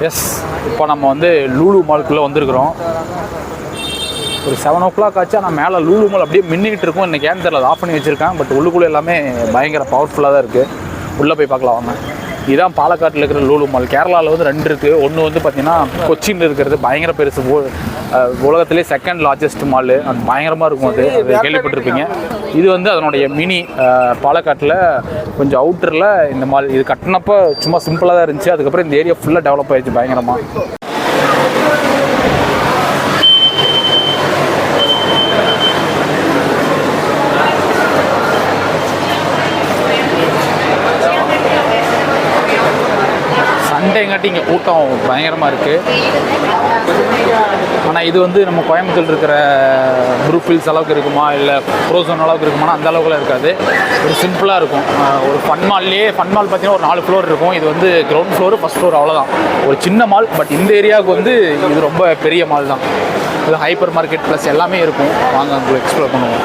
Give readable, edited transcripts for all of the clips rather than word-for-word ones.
S, இப்போ நம்ம வந்து லூலு மாலுக்குள்ளே வந்திருக்கிறோம். ஒரு 7 o'clock ஆச்சு. ஆனால் மேலே லூலு மால் அப்படியே மின்னிக்கிட்டு இருக்கும். இன்றைக்கி ஏன்னு தெரியல, ஆஃப் பண்ணி வச்சுருக்கேன். பட் உள்ளுக்குள்ளே எல்லாமே பயங்கர பவர்ஃபுல்லாக தான் இருக்குது. உள்ளே போய் பார்க்கலாம் வாங்க. இதுதான் பாலக்காட்டில் இருக்கிற லூலு மால். கேரளாவில் வந்து 2 இருக்குது. ஒன்று வந்து பார்த்திங்கன்னா கொச்சினில் இருக்கிறது பயங்கர பெருசு, உலகத்திலே 2nd லார்ஜஸ்ட் மால். அது பயங்கரமாக இருக்கும். அது கேள்விப்பட்டிருப்பீங்க. இது வந்து அதனுடைய மினி பாலக்காட்டில் கொஞ்சம் அவுட்டரில் இந்த மால். இது கட்டினப்போ சும்மா சிம்பிளாக தான் இருந்துச்சு. அதுக்கப்புறம் இந்த ஏரியா ஃபுல்லாக டெவலப் ஆகிடுச்சு பயங்கரமாக. சண்டேங்காட்டி இங்கே கூட்டம் பயங்கரமாக இருக்குது. ஆனால் இது வந்து நம்ம கோயம்புத்தூர் இருக்கிற ப்ரூஃபில்ஸ் அளவுக்கு இருக்குமா, இல்லை ப்ரோசோன் அளவுக்கு இருக்குமானா அந்த அளவுக்குலாம் இருக்காது. ஒரு சிம்பிளாக இருக்கும். ஒரு ஃபன் மால் பார்த்தீங்கன்னா ஒரு 4 ஃப்ளோர் இருக்கும். இது வந்து கிரவுண்ட் ஃப்ளோரு, ஃபஸ்ட் ஃப்ளோர், அவ்வளோதான். ஒரு சின்ன மால். பட் இந்த ஏரியாவுக்கு வந்து இது ரொம்ப பெரிய மால் தான். இது ஹைப்பர் மார்க்கெட் ப்ளஸ் எல்லாமே இருக்கும். வாங்க உங்களுக்கு எக்ஸ்ப்ளோர் பண்ணுவோம்.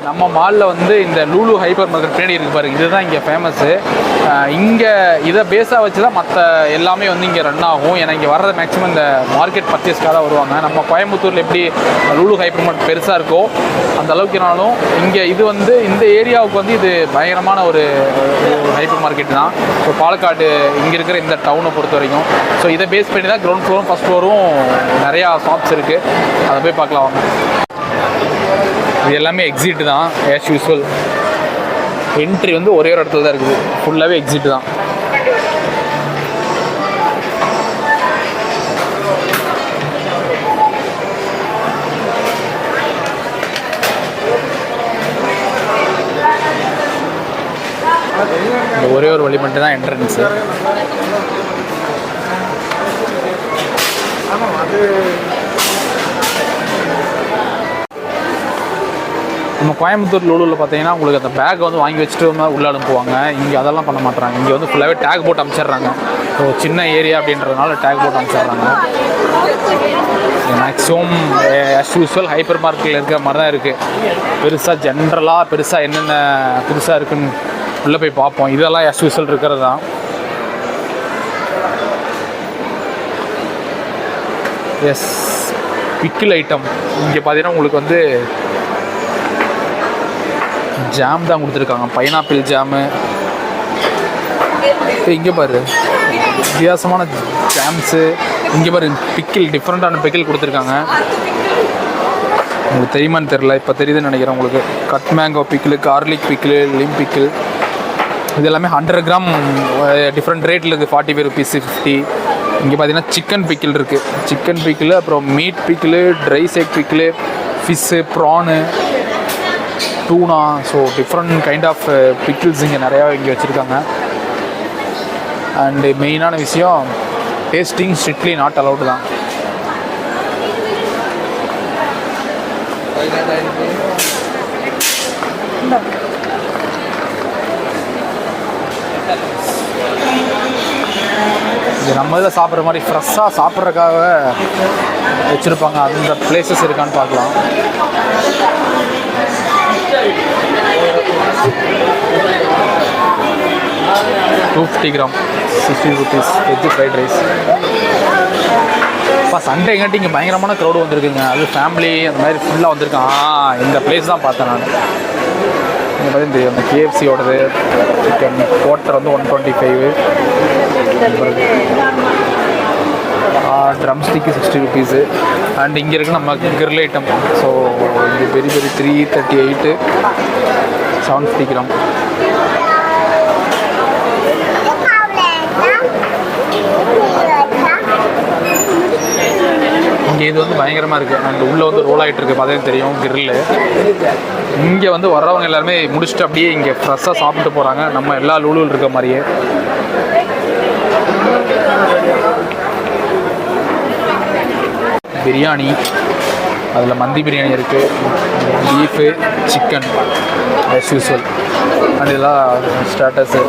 நம்ம மாலில் வந்து இந்த லூலு ஹைப்பர் மார்க்கெட் பின்னாடி இருக்குது பாருங்கள். இதுதான் இங்கே ஃபேமஸ்ஸு. இங்கே இதை பேஸாக வச்சு தான் மற்ற எல்லாமே வந்து இங்கே ரன் ஆகும். ஏன்னா இங்கே வர்றது மேக்ஸிமம் இந்த மார்க்கெட் பர்ச்சேஸ்க்காக தான் வருவாங்க. நம்ம கோயம்புத்தூரில் எப்படி லூலு ஹைப்பர் மார்க்கெட் பெருசாக இருக்கோ அந்த அளவுக்குனாலும் இங்கே இது வந்து இந்த ஏரியாவுக்கு வந்து இது பயங்கரமான ஒரு ஹைப்பர் மார்க்கெட் தான். ஸோ பாலக்காடு இங்கே இருக்கிற இந்த டவுனை பொறுத்த வரைக்கும் ஸோ இதை பேஸ் பண்ணி தான் கிரவுண்ட் ஃப்ளோரும் ஃபஸ்ட் ஃப்ளோரும் நிறையா ஷாப்ஸ் இருக்குது. அதை போய் பார்க்கலாம் வாங்க. இது எல்லாமே எக்ஸிட் தான். ஆஸ் யூஸ்வல் என்ட்ரி வந்து ஒரே ஒரு இடத்துல தான் இருக்குது. ஃபுல்லாகவே எக்ஸிட் தான். இந்த ஒரே ஒரு வழி மட்டும் தான் என்ட்ரன்ஸு. நம்ம கோயம்புத்தூர் லூலூவில் பார்த்தீங்கன்னா உங்களுக்கு அந்த பேக்கை வந்து வாங்கி வச்சுட்டு உள்ளே அனுப்புவாங்க. இங்கே அதெல்லாம் பண்ண மாட்டாங்க. இங்கே வந்து ஃபுல்லாகவே டேக் போட்டு அனுப்பிச்சிட்றாங்க. ஸோ சின்ன ஏரியா அப்படின்றதுனால டேக் போட்டு அனுப்பிச்சிட்றாங்க. மேக்ஸிமம் ஆஸ் யூஸ்வல் ஹைப்பர் மார்க்கெட்டில் இருக்கிற மாதிரி தான் இருக்குது. பெருசாக என்னென்ன புதுசாக இருக்குன்னு உள்ளே போய் பார்ப்போம். இதெல்லாம் ஆஸ் யூஸ்வல் இருக்கிறது தான். Yes, pickle item. இங்கே பார்த்தீங்கன்னா உங்களுக்கு வந்து ஜாம் தான் கொடுத்துருக்காங்க. Pineapple jam. இங்கே பாரு வித்தியாசமான ஜாம்ஸு. இங்கே பாரு பிக்கிள், டிஃப்ரெண்ட்டான பிக்கிள் கொடுத்துருக்காங்க. உங்களுக்கு தெரியுமான்னு தெரில, இப்போ தெரியுதுன்னு நினைக்கிறேன் உங்களுக்கு. Cut mango pickle, garlic pickle, lime pickle. இது எல்லாமே 100 கிராம் டிஃப்ரெண்ட் ரேட்டில் இருக்குது. 45 rupees, 50. இங்கே பார்த்தீங்கன்னா சிக்கன் பிக்கிள் இருக்குது. சிக்கன் பிக்கிள், அப்புறம் மீட் பிக்கிள், ட்ரை சேக் pickle, fish, prawn, tuna. So different kind of pickles இங்கே நிறையா இங்கே வச்சுருக்காங்க. அண்டு மெயினான விஷயம் டேஸ்டிங் ஸ்ட்ரிக்ட்லி நாட் அலவுடு தான். இது நம்ம இதில் சாப்பிட்ற மாதிரி ஃப்ரெஷ்ஷாக சாப்பிட்றதுக்காக வச்சுருப்பாங்க. அந்த பிளேசஸ் இருக்கான்னு பார்க்கலாம். $250 gram, 60 rupees. Veg fried rice. இப்போ சண்டேங்காட்டி இங்கே பயங்கரமான க்ரௌடு வந்திருக்குங்க. அது ஃபேமிலி அந்த மாதிரி ஃபுல்லாக வந்திருக்கான். இந்த பிளேஸ் தான் பார்த்தேன் நான். இங்கே பார்த்தீங்கன்னா தெரியும், அந்த KFCயோடது சிக்கன் குவார்ட்டர் வந்து 125. Drum stick 60 rupees. அண்ட் இங்கே இருக்குது நம்ம கிரில் ஐட்டம். ஸோ இங்கே பெரிய 338, 750 கிராம். இங்கே இது வந்து பயங்கரமாக இருக்குது. அண்ட் உள்ளே வந்து ரோல் ஆகிட்டு இருக்குது, பார்த்தே தெரியும் கிரில்லு. இங்கே வந்து வர்றவங்க எல்லாருமே முடிச்சுட்டு அப்படியே இங்கே ஃப்ரெஷ்ஷாக சாப்பிட்டு போகிறாங்க. நம்ம எல்லா லூலூவில் இருக்க மாதிரியே. பிரியாணி அதில் மந்தி பிரியாணி இருக்குது, beef, chicken as usual. And இதெல்லாம் ஸ்டாட்டஸு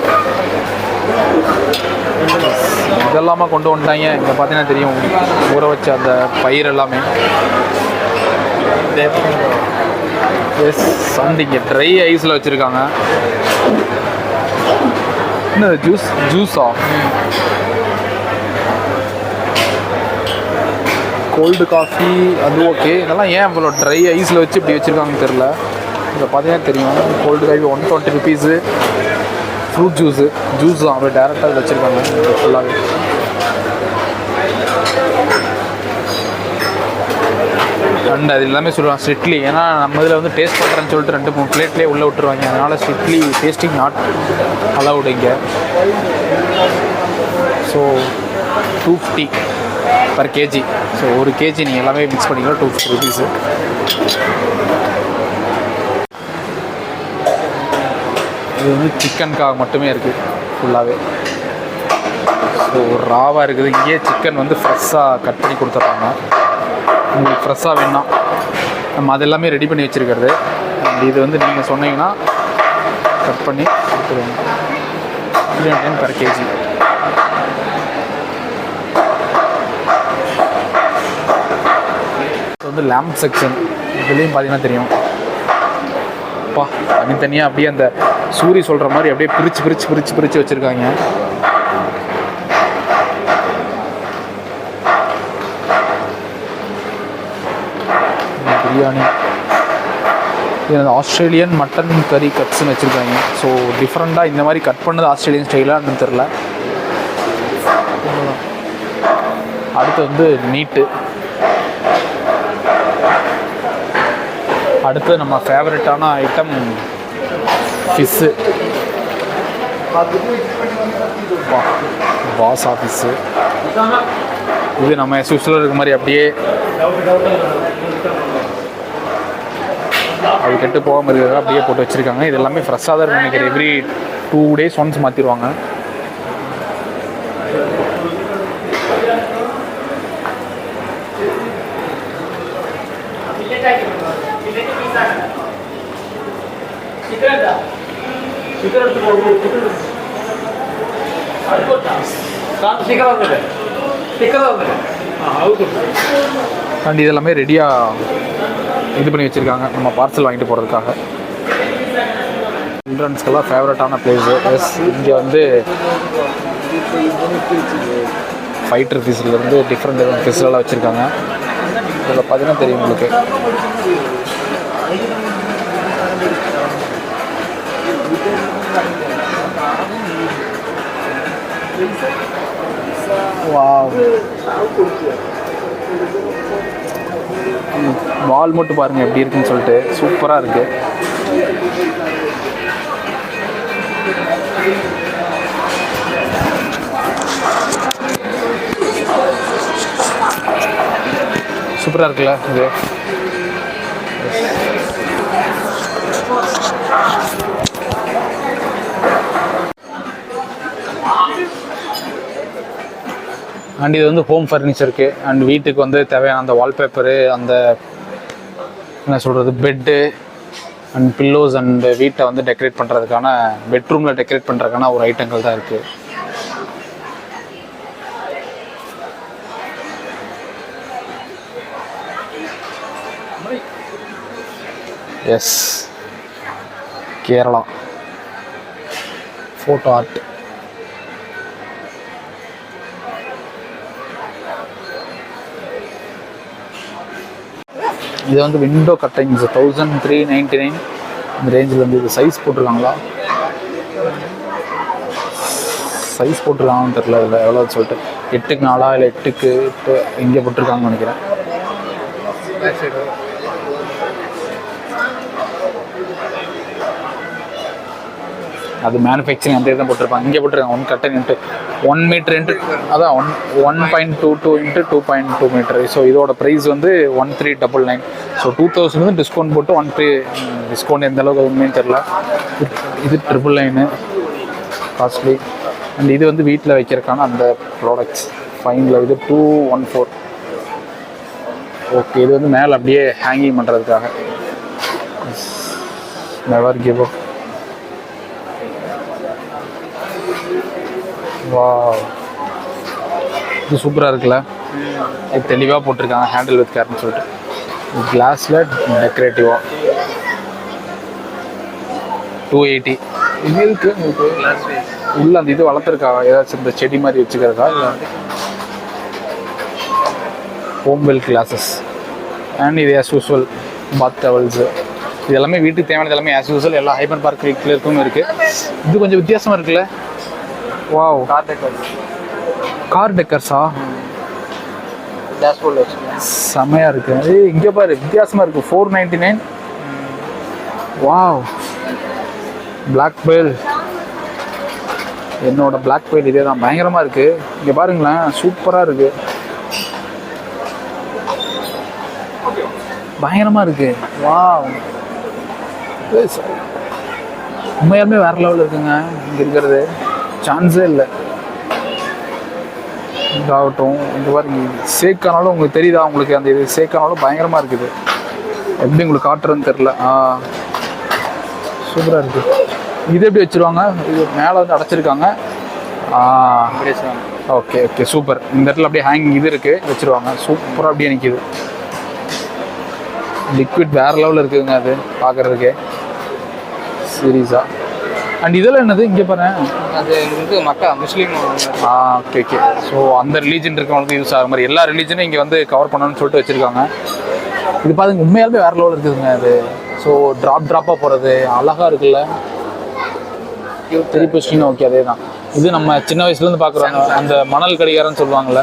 இதெல்லாமா கொண்டு வந்துட்டாங்க. இங்கே பார்த்தீங்கன்னா தெரியும் ஊற வச்ச அந்த பயிர் எல்லாமே. எஸ் அண்ட் இங்கே ட்ரை ஐஸில் வச்சுருக்காங்க. என்ன ஜூஸா கோல்டு காஃபி அது ஓகே. இதெல்லாம் ஏன் இவ்வளோ ட்ரை ஐஸில் வச்சு இப்படி வச்சுருக்காங்கன்னு தெரில. இங்கே பார்த்தீங்கன்னா தெரியும் cold coffee 120 rupees. Fruit juice தான் அப்படியே டேரெக்டாக வச்சுருக்காங்க ஃபுல்லாகவே. அண்ட் அது எல்லாமே சொல்லுவாங்க ஸ்ட்ரிக்ட்லி, ஏன்னா நம்ம இதில் வந்து டேஸ்ட் பண்ணுறேன்னு சொல்லிட்டு 2-3 பிளேட்லேயே உள்ளே விட்டுருவாங்க. அதனால் ஸ்ட்ரிக்ட்லி டேஸ்டிங் நாட் அலவுட் இங்கே. So 250 per kg. So 1 kg நீங்கள் எல்லாமே மிக்ஸ் பண்ணிக்கலாம் 250 rupees. இது வந்து சிக்கனுக்காக மட்டுமே இருக்குது ஃபுல்லாகவே. ஸோ ராவாக இருக்குது. இங்கேயே சிக்கன் வந்து ஃப்ரெஷ்ஷாக கட் பண்ணி கொடுத்துட்றாங்க. உங்களுக்கு ஃப்ரெஷ்ஷாக வேணுன்னா நம்ம அதெல்லாமே ரெடி பண்ணி வச்சுருக்கிறது. இது வந்து நீங்கள் சொன்னீங்கன்னா கட் பண்ணி கொடுத்துருவாங்க 310 per kg. இது வந்து லேம்ப் செக்ஷன். இதுலேயும் பார்த்தீங்கன்னா தெரியும் அப்பா தனித்தனியாக அப்படியே அந்த சூரி சொல்கிற மாதிரி அப்படியே பிரித்து வச்சுருக்காங்க. பிரியாணி இது ஆஸ்திரேலியன் மட்டன் கறி கட்ஸ்ன்னு வச்சுருக்காங்க. ஸோ டிஃப்ரெண்ட்டாக இந்த மாதிரி கட் பண்ணது ஆஸ்திரேலியன் ஸ்டைலான்னு தெரில. அடுத்து வந்து மீட்டு. அடுத்து நம்ம ஃபேவரட்டான ஐட்டம் ஃபிஷ்ஷு. Pass office. இது நம்ம சுவிஸில் இருக்க மாதிரி அப்படியே அது கெட்டு போகாமல் இருக்கிறதா அப்படியே போட்டு வச்சுருக்காங்க. இது எல்லாமே ஃப்ரெஷ்ஷாக தான் இருக்குன்னு நினைக்கிறேன். எவ்ரி 2 days ஒன்ஸ் மாற்றிடுவாங்க. அண்ட் இதெல்லாமே ரெடியாக இது பண்ணி வச்சுருக்காங்க நம்ம பார்சல் வாங்கிட்டு போகிறதுக்காக. சில்ட்ரன்ஸ்க்கெல்லாம் ஃபேவரட்டான பிளேஸு. எஸ் இங்கே வந்து ஃபைட்டர் ஃபிஷ்லேருந்து டிஃப்ரெண்ட் ஃபிஷ்ஷெல்லாம் வச்சுருக்காங்க. இதில் பார்த்தீங்கன்னா தெரியும் உங்களுக்கு. வால் மட்டும் பாருங்கள் எப்படி இருக்குன்னு சொல்லிட்டு சூப்பராக இருக்குது. சூப்பராக இருக்குல்ல இது. அண்ட் இது வந்து ஹோம் ஃபர்னிச்சருக்கு அண்ட் வீட்டுக்கு வந்து தேவையான அந்த வால்பேப்பரு, அந்த என்ன சொல்கிறது பெட்டு அண்ட் பில்லோஸ் அண்ட் வீட்டை வந்து டெக்கரேட் பண்ணுறதுக்கான பெட்ரூமில் டெக்கரேட் பண்ணுறதுக்கான ஒரு ஐட்டங்கள் தான் இருக்குது. Yes Kerala photo art. இது வந்து விண்டோ கட்டிங்ஸ் 1399 இந்த ரேஞ்சில் வந்து. இது சைஸ் போட்டிருக்காங்களா, சைஸ் போட்டிருக்காங்கன்னு தெரில. இதில் எவ்வளோன்னு சொல்லிட்டு 8x 4 இல்லை 8x8 இங்கே போட்டிருக்காங்கன்னு நினைக்கிறேன். அது மேனுஃபேக்சரிங் அந்த தான் போட்டிருப்பாங்க. இங்கே போட்டிருக்காங்க 1 கட்டன் 1 மீட்டர் அதான் 1.22 × 2.2 மீட்டர். ஸோ இதோட ப்ரைஸ் வந்து 1399. ஸோ 2000 வந்து டிஸ்கவுண்ட் போட்டு 1 free. டிஸ்கவுண்ட் எந்த அளவுக்கு உண்மைன்னு தெரில. இது 999 காஸ்ட்லி. அண்ட் இது வந்து வீட்டில் வைக்கிறதுக்கான அந்த ப்ராடக்ட்ஸ் ஃபைனில் இது 214. ஓகே, இது வந்து மேலே அப்படியே ஹேங்கிங் பண்ணுறதுக்காக. Never give up. வா, இது சூப்பராக இருக்குல்ல. இது தெளிவாக போட்டிருக்காங்க ஹேண்டில் வித் கேர்னு சொல்லிட்டு. கிளாஸில் டெக்கரேட்டிவாக 280. இது இருக்கு உங்களுக்கு உள்ள அந்த இது வளர்த்துருக்கா ஏதாச்சும் இந்த செடி மாதிரி வச்சுக்கிறதா இல்லை? ஹோம்வெல் கிளாஸஸ் அண்ட் இது ஆஸ் யூஸ்வல் பாத் டவல்ஸு. இது எல்லாமே வீட்டுக்கு தேவையானது எல்லாமே ஆஸ் யூஸ்வல் எல்லா ஹைபர் பார்க் கிளருக்கும் இருக்குது. இது கொஞ்சம் வித்தியாசமாக இருக்குல்ல. வாவ், கார் டெக்கர்ஸா? செமையாக இருக்குது. அது இங்கே பாரு வித்தியாசமாக இருக்குது. 499. Wow, black bell. என்னோட பிளாக் பெல் இதே தான், பயங்கரமாக இருக்குது. இங்கே பாருங்களேன், சூப்பராக இருக்குது, பயங்கரமாக இருக்குது. வாவ், உண்மையாலுமே வேறு லெவலில் இருக்குங்க இங்கே இருக்கிறது, சான்ஸே இல்லை. இதாகட்டும், இங்கே பாருங்க சேக்கானாலும் உங்களுக்கு தெரியுதா? உங்களுக்கு அந்த இது சேக்கானாலும் பயங்கரமாக இருக்குது. எப்படி உங்களுக்கு காட்டுறதுன்னு தெரில. சூப்பராக இருக்குது. இது எப்படி வச்சுருவாங்க? இது மேலே வந்து அடைச்சிருக்காங்க. Okay okay, super. இந்த இடத்துல அப்படியே ஹேங்கிங் இது இருக்குது, வச்சுருவாங்க. சூப்பராக அப்படியே நிற்கிது. லிக்விட் வேறு லெவலில் இருக்குதுங்க அது பார்க்குறதுக்கு சீரியஸாக. அண்ட் இதெல்லாம் என்னது இங்கே பாரு? அது வந்து மக்கா முஸ்லீம். Okay okay. ஸோ அந்த ரிலீஜன் இருக்கவங்களுக்கு யூஸ் ஆகிற மாதிரி எல்லா ரிலீஜனும் இங்கே வந்து கவர் பண்ணணும்னு சொல்லிட்டு வச்சுருக்காங்க. இது பாருங்க உண்மையாலுமே வேறு லெவலில் இருக்குதுங்க அது. ஸோ ட்ராப்பாக போகிறது அழகாக இருக்குல்ல. தெரிய பொசிஷன் ஓகே, அதே தான். இது நம்ம சின்ன வயசுலேருந்து பார்க்குறாங்க அந்த மணல் கடிகாரன்னு சொல்லுவாங்கள்ல,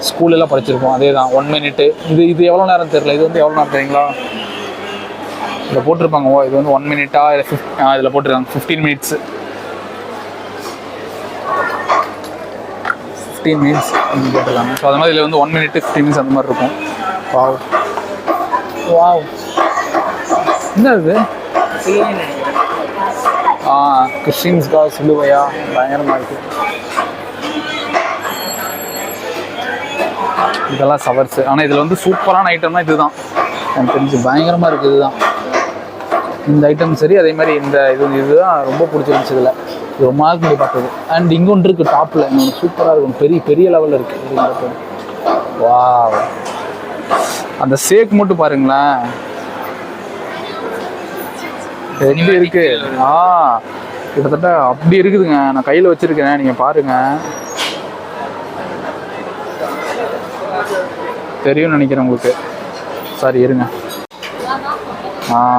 ஸ்கூலெல்லாம் படிச்சிருக்கோம், அதே தான். 1 minute. இது எவ்வளோ நேரம் தெரியல. இது வந்து எவ்வளோ நேரம் தெரியுங்களா? இதில் போட்டிருப்பாங்க. இது வந்து 1 minute இல்லை இதில் போட்டிருக்காங்க 15 minutes. 15 minutes போட்டிருக்காங்க. ஸோ அது மாதிரி இதில் வந்து 1 minute 15 minutes அந்த மாதிரி இருக்கும். வாவ் வாவ், என்ன இது? கிறிஸ்டின்ஸ்க்காக சிலுவையா, பயங்கரமாக இருக்குது. இதெல்லாம் சவர்ஸு. ஆனால் இதில் வந்து சூப்பரான ஐட்டம்னா இது தான் எனக்கு தெரிஞ்சு, பயங்கரமாக இருக்குது. இதுதான் இந்த ஐட்டம் சரி. அதே மாதிரி இந்த இதுதான் ரொம்ப பிடிச்சிருந்துச்சு. இதில் இது ரொம்ப நாள் முன்னாடி பார்த்தது. அண்ட் இங்கே ஒன்று இருக்குது டாப்பில், இன்னொன்று சூப்பராக இருக்கும், பெரிய பெரிய லெவலில் இருக்குது. வா, அந்த சேக் மட்டும் பாருங்களேன் எப்படி இருக்கு. கிட்டத்தட்ட அப்படி இருக்குதுங்க. நான் கையில் வச்சுருக்கேன், நீங்கள் பாருங்கள், தெரியும்னு நினைக்கிறேன் உங்களுக்கு. சாரி இருங்க,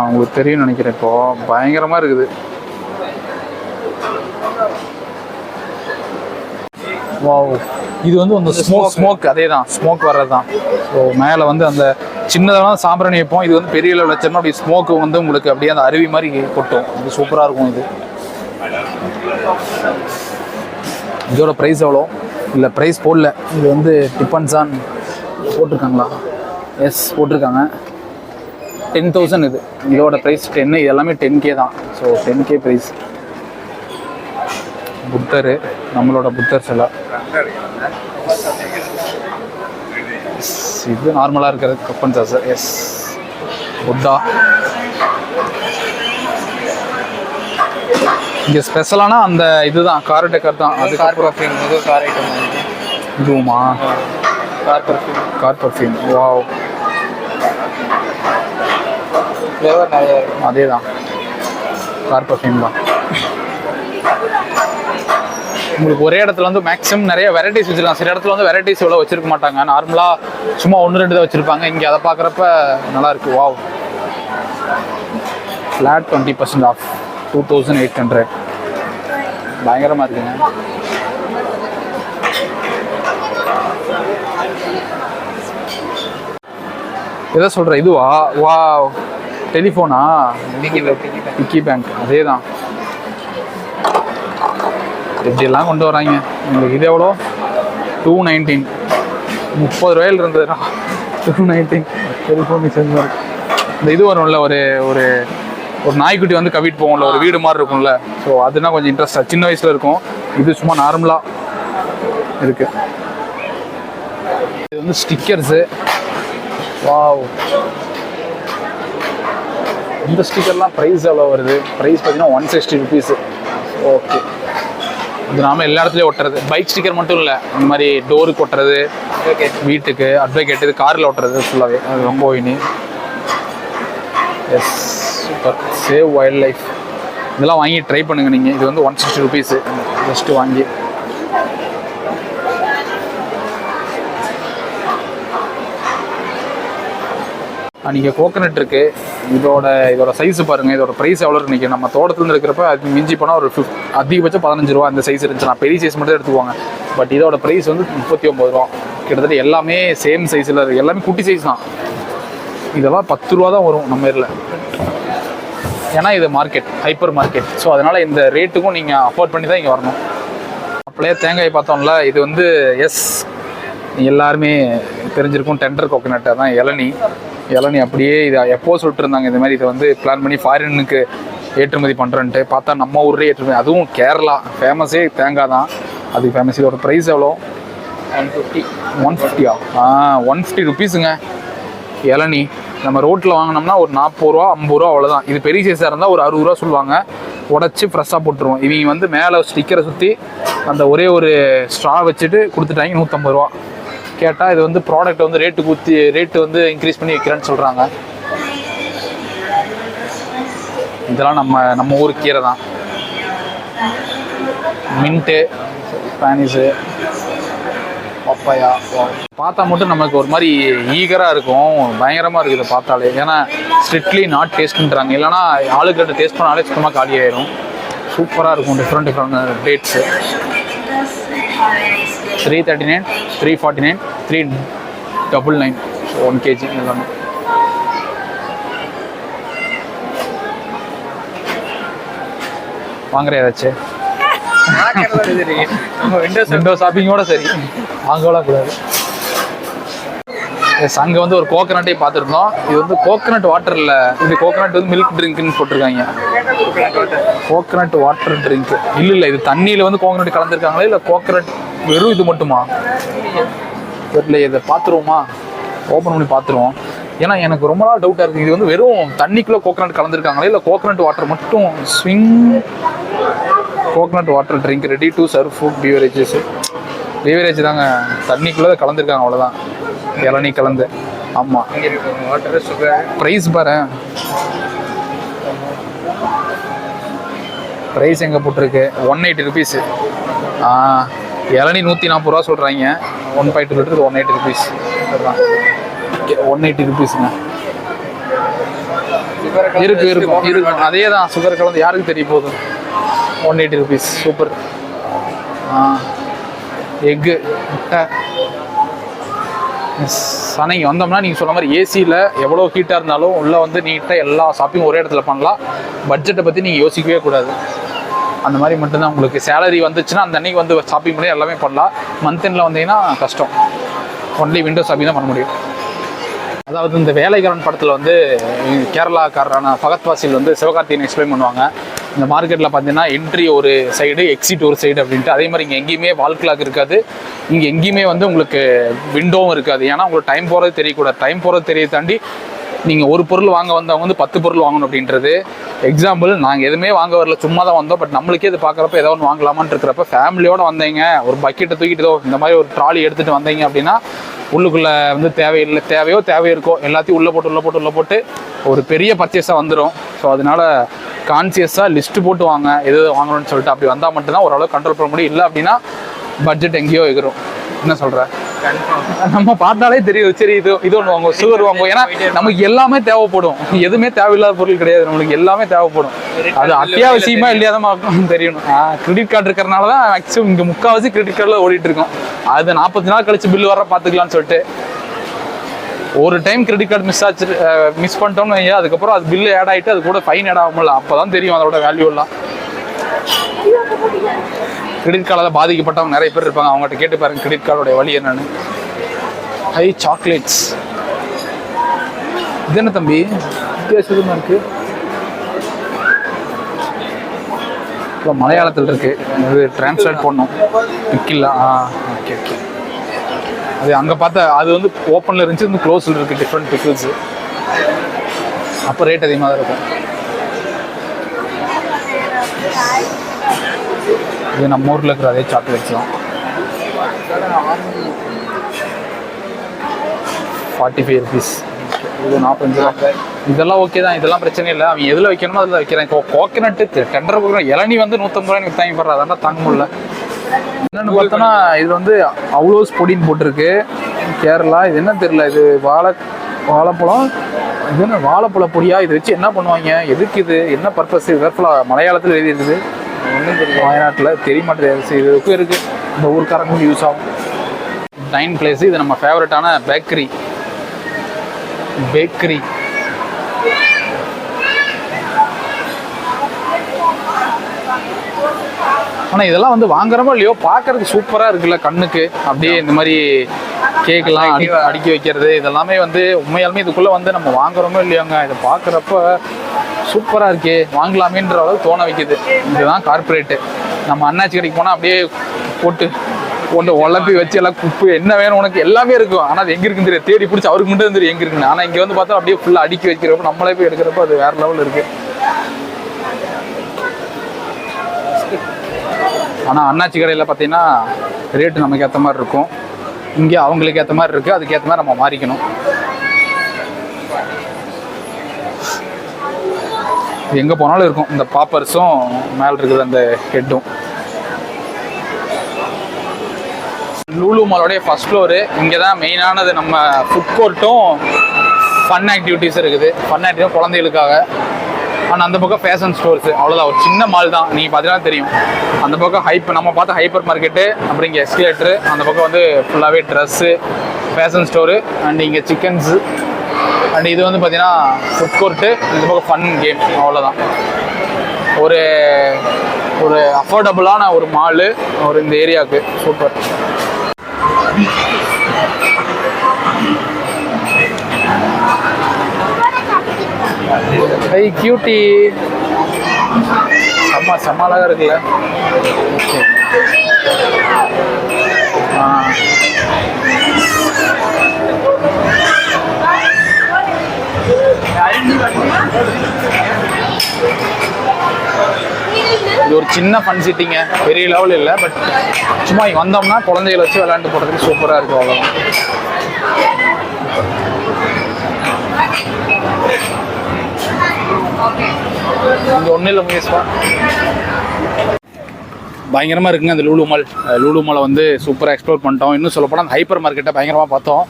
உங்களுக்கு தெரியும்னு நினைக்கிறேன். இப்போது பயங்கரமாக இருக்குது. வாவ், இது வந்து அந்த ஸ்மோக் அதே தான், ஸ்மோக் வர்றது தான். ஸோ மேலே வந்து அந்த சின்னதெல்லாம் சாம்பிராணி வைப்போம். இது வந்து பெரிய லெவலில் வச்சோம்னா அப்படி ஸ்மோக்கு வந்து உங்களுக்கு அப்படியே அந்த அருவி மாதிரி கொட்டும். இது சூப்பராக இருக்கும். இதோட ப்ரைஸ் எவ்வளோ? இல்லை ப்ரைஸ் போடல. இது வந்து டிபெண்ட்ஸ் ஆன் போட்டிருக்காங்களா? எஸ் போட்டிருக்காங்க. 10,000. இதோட ப்ரைஸ் 10. இது எல்லாமே 10K தான். So 10K price. புத்தர், நம்மளோட புத்தர் சிலை. இது நார்மலாக இருக்கிறது கப்பன் சார். எஸ், புத்தா. இங்கே ஸ்பெஷலான அந்த இதுதான் கார் டெக்கர் தான். அது கார் பர்ஃப்யூம், கார் ஐட்டம். இதுவுமா? Car perfume. வாவ், ஃப்ளேவர் நிறைய இருக்கும். அதே தான், கார் பர்ஃப்யூம் தான். உங்களுக்கு ஒரே இடத்துல வந்து மேக்ஸிமம் நிறைய வெரைட்டிஸ் வச்சுருக்காங்க. சில இடத்துல வந்து வெரைட்டிஸ் இவ்வளோ வச்சுருக்க மாட்டாங்க. நார்மலாக சும்மா 1-2 தான் வச்சுருப்பாங்க. இங்கே அதை பார்க்குறப்ப நல்லாயிருக்கு. Wow, flat 20% off 2800. பயங்கரமாக இருக்குங்க. எதை சொல்கிறேன்? இதுவா? வா, டெலிஃபோனா? பிக்கி பேங்க், அதே தான். எப்படியெல்லாம் கொண்டு வராங்க. உங்களுக்கு இது எவ்வளோ? 219. 30 ரூபாயில் இருந்ததுண்ணா 219 டெலிஃபோன் மிஷன். இந்த இது வரும்ல, ஒரு ஒரு ஒரு நாய்க்குட்டி வந்து கவிட்டு போகும்ல, ஒரு வீடு மாதிரி இருக்கும்ல. ஸோ அதுனா கொஞ்சம் இன்ட்ரெஸ்டாக சின்ன வயசில் இருக்கும். இது சும்மா நார்மலாக இருக்குது. இது வந்து ஸ்டிக்கர்ஸு. வாவ், இந்த ஸ்டிக்கர்லாம் ப்ரைஸ் எவ்வளோ வருது? ப்ரைஸ் பார்த்தீங்கன்னா 160 ருபீஸு. ஓகே, இது நாம எல்லா இடத்துலையும் ஒட்டுறது. பைக் ஸ்டிக்கர் மட்டும் இல்லை, இந்த மாதிரி டோருக்கு ஒட்டுறது, வீட்டுக்கு அட்வொகேட், இது காரில் ஒட்டுறது ஃபுல்லாகவே. அது ரொம்ப இனி. Yes, super. Save wild life, இதெல்லாம் வாங்கி ட்ரை பண்ணுங்கள் நீங்கள். இது வந்து 160 ருபீஸு ஜஸ்ட்டு வாங்கி. நீங்கள் கோகனட் இருக்குது, இதோட சைஸு பாருங்கள், இதோட ப்ரைஸ் எவ்வளோ இருக்கு? நம்ம தோட்டத்தில் இருக்கிறப்ப அது மிஞ்சி போனால் ஒரு அதிகபட்சம் 15 ரூபா அந்த சைஸ் இருந்துச்சு. நான் பெரிய சைஸ் மட்டும் எடுத்துக்குவாங்க. பட் இதோட ப்ரைஸ் வந்து 39 ரூபா. கிட்டத்தட்ட எல்லாமே சேம் சைஸில் இருக்குது, எல்லாமே குட்டி சைஸ் தான். இதெல்லாம் 10 ரூபா தான் வரும் நம்ம இதில். ஏன்னா இது மார்க்கெட், ஹைப்பர் மார்க்கெட். ஸோ அதனால் இந்த ரேட்டுக்கும் நீங்கள் அஃபோர்ட் பண்ணி தான் இங்கே வரணும். அப்படியே தேங்காய் பார்த்தோம்ல, இது வந்து எல்லாருமே தெரிஞ்சிருக்கும், டெண்டர் கோகனட். அதான் இளநி அப்படியே இதை எப்போ சொல்லிட்டு இருந்தாங்க இந்த மாதிரி இதை வந்து பிளான் பண்ணி ஃபாரினுக்கு ஏற்றுமதி பண்ணுறேன்ட்டு. பார்த்தா நம்ம ஊரே ஏற்றுமதி, அதுவும் கேரளா ஃபேமஸே தேங்காய் தான். அது ஃபேமஸ். இதோட ப்ரைஸ் எவ்வளோ? 150. 150 ருபீஸுங்க இளநி. நம்ம ரோட்டில் வாங்கினோம்னா ஒரு 40 ரூபா 50 ரூபா அவ்வளோதான். இது பெரிய சைஸாக இருந்தால் ஒரு 60 ரூபா சொல்லுவாங்க. உடச்சி ஃப்ரெஷ்ஷாக போட்டுருவோம். இவங்க வந்து மேலே ஸ்டிக்கரை சுற்றி அந்த ஒரே ஒரு ஸ்ட்ரா வச்சுட்டு கொடுத்துட்டாங்க 150 ரூபா. கேட்டால் இது வந்து ப்ராடக்ட் வந்து ரேட்டு வந்து இன்க்ரீஸ் பண்ணி வைக்கிறேன்னு சொல்கிறாங்க. இதெல்லாம் நம்ம ஊர் கீரை தான். மின்ட்டு, ஸ்பானிஷு, பப்பாயா பார்த்தா மட்டும் நமக்கு ஒரு மாதிரி ஈகராக இருக்கும், பயங்கரமாக இருக்குது இதை பார்த்தாலே. ஏன்னா ஸ்ட்ரிக்ட்லி நாட் டேஸ்ட்டுன்றாங்க. இல்லைனா ஆளுக்கு 2 டேஸ்ட் பண்ணாலே சுத்தமாக காலி ஆயிரும். சூப்பராக இருக்கும், டிஃப்ரெண்ட் டேட்ஸு. 339, 349, 399, 1 kg எல்லாமே. வாங்குற ஏதாச்சும் விண்டோ ஷாப்பிங்கோட சரி வாங்கலாம் கூடாது. அங்கே வந்து ஒரு கோகனட்டே பார்த்துருந்தோம். இது வந்து கோகனட் வாட்டர் இல்லை, இது கோகனட் வந்து மில்க் ட்ரிங்க்னு போட்டிருக்காங்க. கோகனட் வாட்டர் ட்ரிங்க் இல்லை, இது தண்ணியில் வந்து கோகனட் கலந்துருக்காங்களா இல்லை கோகனட் வெறும் இது மட்டுமா தெரியல. இதை பார்த்துருவோமா? ஓப்பன் பண்ணி பார்த்துருவோம். ஏன்னா எனக்கு ரொம்ப நாள் டவுட்டாக இருக்குது, இது வந்து வெறும் தண்ணிக்குள்ளே கோகனட் கலந்துருக்காங்களா இல்லை கோகனட் வாட்டர் மட்டும். Swing coconut water drink ready to serve food beverage தாங்க. தண்ணிக்குள்ளே கலந்துருக்காங்க அவ்வளோதான், இளநீ கலந்து. ஆமாம், வாட்டர் சுகர். ப்ரைஸ் பாரு, ப்ரைஸ் எங்கே போட்டிருக்கு? 180 ருபீஸு. இளநீ 140 ரூபா சொல்கிறாங்க. 1.2 லிட்டர் 180 ருபீஸ். 180 ருபீஸுங்க. இருக்கும். அதே தான், சுகர் கலந்து யாருக்கு தெரிய போகுது. 180 ருபீஸ். சூப்பர். எக்கு, முட்டை. சனைக்கு வந்தோம்னா நீங்கள் சொன்ன மாதிரி ஏசியில் எவ்வளோ ஹீட்டாக இருந்தாலும் உள்ளே வந்து நீட்டாக எல்லா ஷாப்பிங் ஒரே இடத்துல பண்ணலாம். பட்ஜெட்டை பற்றி நீங்கள் யோசிக்கவே கூடாது. அந்த மாதிரி மட்டும்தான். உங்களுக்கு சேலரி வந்துச்சுன்னா அந்த அன்றைக்கி வந்து ஷாப்பிங் பண்ணி எல்லாமே பண்ணலாம். மந்த் எண்டில் வந்தீங்கன்னா கஷ்டம். ஒன்லி விண்டோ ஷாப்பிங் தான் பண்ண முடியும். அதாவது இந்த வேலைக்காரன் படத்தில் வந்து கேரளாக்காரரான ஃபகத் ஃபாசில் வந்து சிவகார்த்திகேயன் எக்ஸ்பிளைன் பண்ணுவாங்க. இந்த மார்க்கெட்டில் பார்த்தீங்கன்னா என்ட்ரி ஒரு சைடு, எக்ஸிட் ஒரு சைடு அப்படின்ட்டு. அதே மாதிரி இங்கே எங்கேயுமே வால் கிளாக் இருக்காது. இங்கே எங்கேயுமே வந்து உங்களுக்கு விண்டோவும் இருக்காது. ஏன்னா உங்களுக்கு டைம் போகிறது தெரியக்கூடாது. டைம் போகிறது தெரிய தாண்டி நீங்கள் ஒரு பொருள் வாங்க வந்தவங்க வந்து 10 பொருள் வாங்கணும் அப்படின்றது. எக்ஸாம்பிள், நாங்கள் எதுவுமே வாங்க வரல, சும்மா தான் வந்தோம். பட் நம்மளுக்கே இது பார்க்குறப்ப ஏதோ ஒன்று வாங்கலாமான்னு இருக்கிறப்ப ஃபேமிலியோடு வந்தீங்க, ஒரு பக்கெட்டை தூக்கிட்டு இந்த மாதிரி ஒரு ட்ராலி எடுத்துகிட்டு வந்தீங்க அப்படின்னா உள்ளுக்குள்ளே வந்து தேவையோ இருக்கோ எல்லாத்தையும் உள்ளே போட்டு ஒரு பெரிய பர்ச்சேஸாக வந்துடும். ஸோ அதனால் கான்சியஸாக லிஸ்ட்டு போட்டு வாங்க எது வாங்கணும்னு சொல்லிட்டு. அப்படி வந்தால் மட்டும்தான் ஓரளவு கண்ட்ரோல் பண்ண முடியும். இல்லை அப்படின்னா பட்ஜெட் எங்கேயோ எகிரும். என்ன சொல்கிற? நம்ம பார்த்தாலே தெரியும். சரி, இது ஒன்று வாங்குவோம், சுகர் வாங்குவோம். ஏன்னா நமக்கு எல்லாமே தேவைப்படும். எதுவுமே தேவையில்லாத பொருள் கிடையாது, நம்மளுக்கு எல்லாமே தேவைப்படும். அது அத்தியாவசியமாக இல்லையாதான் தெரியணும். கிரெடிட் கார்டு இருக்கிறனால தான் மேக்ஸிமம் இங்கே முக்கால்வாசி கிரெடிட் கார்டில் ஓடிட்டு இருக்கோம். அது 40 நாள் கழிச்சு பில்லு வர பார்த்துக்கலாம்னு சொல்லிட்டு. ஒரு டைம் கிரெடிட் கார்டு மிஸ் பண்ணிட்டோம்னு வைங்க, அதுக்கப்புறம் அது பில்லு ஆட் ஆகிட்டு அது கூட ஃபைன் ஆட் ஆகும்ல, அப்போ தான் தெரியும் அதோட வேல்யூலாம். கிரெடிட் கார்டால் பாதிக்கப்பட்டவங்க நிறைய பேர் இருப்பாங்க. அவங்ககிட்ட கேட்டு பாருங்க கிரெடிட் கார்டோடைய வழி என்னன்னு. High chocolates. இது என்ன தம்பி வித்தியாசமாக இருக்குது? இப்போ மலையாளத்தில் இருக்குது. இது டிரான்ஸ்லேட் பண்ணணும். விற்கல. ஓகே. அது அங்கே பார்த்தா அது வந்து ஓப்பனில் இருந்துச்சு, வந்து க்ளோஸில் இருக்குது டிஃப்ரெண்ட் பிக்கிள்ஸு. அப்போ ரேட் அதிகமாக தான் இருக்கும். இது நம்ம ஊரில் இருக்கிற அதே சாக்லேட்ஸ் தான். 45 ருபீஸ். இது 45 ரூபா. இதெல்லாம் ஓகே தான், இதெல்லாம் பிரச்சனை இல்லை. அவன் எதில் வைக்கணுமோ அதில் வைக்கிறேன். கோகனட்டு டெண்டர் கொடுக்குறேன். இளநீ வந்து 150 ரூபாய்க்கு விற்றாங்க போடுற, அதெல்லாம் தாங்க முடியல. என்னென்னு பார்த்தோன்னா இது வந்து அவ்வளோஸ் பொடின்னு போட்டிருக்கு. கேரளா. இது என்ன தெரியல, இது வாழைப்பழம். இது என்ன வாழைப்பழ பொடியா? இதை வச்சு என்ன பண்ணுவாங்க, எதுக்கு இது, என்ன பர்பஸ்? இது வேர்ஃபுல்லாக மலையாளத்தில் எழுதி இருக்குது. ஒன்றும் தெரியல, வயநாட்டில் தெரிய மாட்டேங்குது. இதுக்கும் இருக்குது, இந்த ஊருக்காரங்களும் யூஸ் ஆகும். 9 பிளேஸ். இது நம்ம ஃபேவரட்டான பேக்கரி. ஆனால் இதெல்லாம் வந்து வாங்குறமோ இல்லையோ, பார்க்கறதுக்கு சூப்பராக இருக்குல்ல கண்ணுக்கு. அப்படியே இந்த மாதிரி கேக்கெல்லாம் அடுக்கி வைக்கிறது, இதெல்லாமே வந்து உண்மையாலுமே இதுக்குள்ளே வந்து நம்ம வாங்குறோமோ இல்லையோங்க, இதை பார்க்குறப்ப சூப்பராக இருக்கே, வாங்கலாமேன்ற அளவு தோண வைக்குது. இதுதான் கார்பரேட்டு. நம்ம அண்ணாச்சி கடைக்கு போனால் அப்படியே போட்டு உழப்பி வச்சு எல்லாம் குப்பு என்ன வேணும் உனக்கு எல்லாமே இருக்கும். ஆனால் அது எங்கே இருக்குன்னு தெரியும், தேடி பிடிச்சி அவருக்கு மட்டும் தெரியும் எங்கே இருக்குன்னு. ஆனால் இங்கே வந்து பார்த்தா அப்படியே ஃபுல்லாக அடுக்கி வைக்கிறப்ப, நம்மளே போய் எடுக்கிறப்ப அது வேறு லெவலில் இருக்குது. ஆனால் அண்ணாச்சி கடையில் பார்த்தீங்கன்னா ரேட்டு நமக்கு ஏற்ற மாதிரி இருக்கும், இங்கே அவங்களுக்கு ஏற்ற மாதிரி இருக்குது. அதுக்கேற்ற மாதிரி நம்ம மாறிக்கணும். எங்கே போனாலும் இருக்கும். இந்த பாப்பர்ஸும் மேலே இருக்குது, அந்த ஹெட்டும். லூலு மாலோடைய ஃபர்ஸ்ட் ஃப்ளோரு. இங்கே தான் மெயினானது. நம்ம ஃபுட் கோர்ட்டும் ஃபன் ஆக்டிவிட்டீஸ் இருக்குது. ஃபன் ஆக்டிவிட்டி குழந்தைகளுக்காக. ஆனால் அந்த பக்கம் ஃபேஷன் ஸ்டோர்ஸு, அவ்வளோதான். ஒரு சின்ன மால் தான், நீங்கள் பார்த்தீங்கன்னா தெரியும். அந்த பக்கம் நம்ம பார்த்த ஹைப்பர் மார்க்கெட்டு, அப்புறம் இங்கே எஸ்கலேட்ரு. அந்த பக்கம் வந்து ஃபுல்லாகவே ட்ரெஸ்ஸு, ஃபேஷன் ஸ்டோரு, அண்ட் இங்கே சிக்கன்ஸு, அண்ட் இது வந்து பார்த்தீங்கன்னா ஃபுட் கோர்ட்டு. இந்த பக்கம் ஃபன் கேம், அவ்வளோதான். ஒரு அஃபோர்டபுளான ஒரு மாலு இந்த ஏரியாவுக்கு. சூப்பர். ஐ கியூட்டி. செம்ம அழகாக இருக்குல்ல. இது ஒரு சின்ன ஃபன் சிட்டிங்க, பெரிய லெவல் இல்லை. பட் சும்மா இங்கே வந்தோம்னா குழந்தைகளை வச்சு விளையாண்டு போகிறதுக்கு சூப்பராக இருக்கும். அவ்வளோதான். இங்கே ஒன்றும் இல்லை முயற்சிப்பா, பயங்கரமாக இருக்குங்க அந்த லூலு மாலை வந்து சூப்பராக எக்ஸ்ப்ளோர் பண்ணிட்டோம். இன்னும் சொல்லப்போனால் அந்த ஹைப்பர் மார்க்கெட்டை பயங்கரமாக பார்த்தோம்.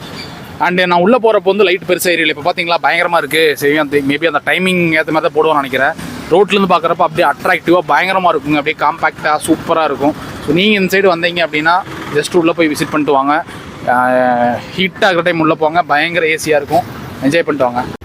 அண்டு நான் உள்ளே போகிறப்போ வந்து லைட் பெருசாக ஏரியல. இப்போ பார்த்தீங்களா பயங்கரமாக இருக்குது. சரி, அந்த மேபி அந்த டைமிங் ஏற்ற மாதிரி தான் போடுவோம்னு நினைக்கிறேன். ரோட்லேருந்து பார்க்குறப்ப அப்படியே அட்ராக்டிவாக பயங்கரமாக இருக்குங்க. அப்படியே காம்பேக்டாக சூப்பராக இருக்கும். ஸோ நீங்கள் இந்த சைடு வந்தீங்க அப்படின்னா ஜஸ்ட் உள்ளே போய் விசிட் பண்ணிட்டு வாங்க. ஹீட்டாக இருக்கிற டைம் உள்ளே போங்க, பயங்கர ஏசியாக இருக்கும். என்ஜாய் பண்ணிட்டு வாங்க.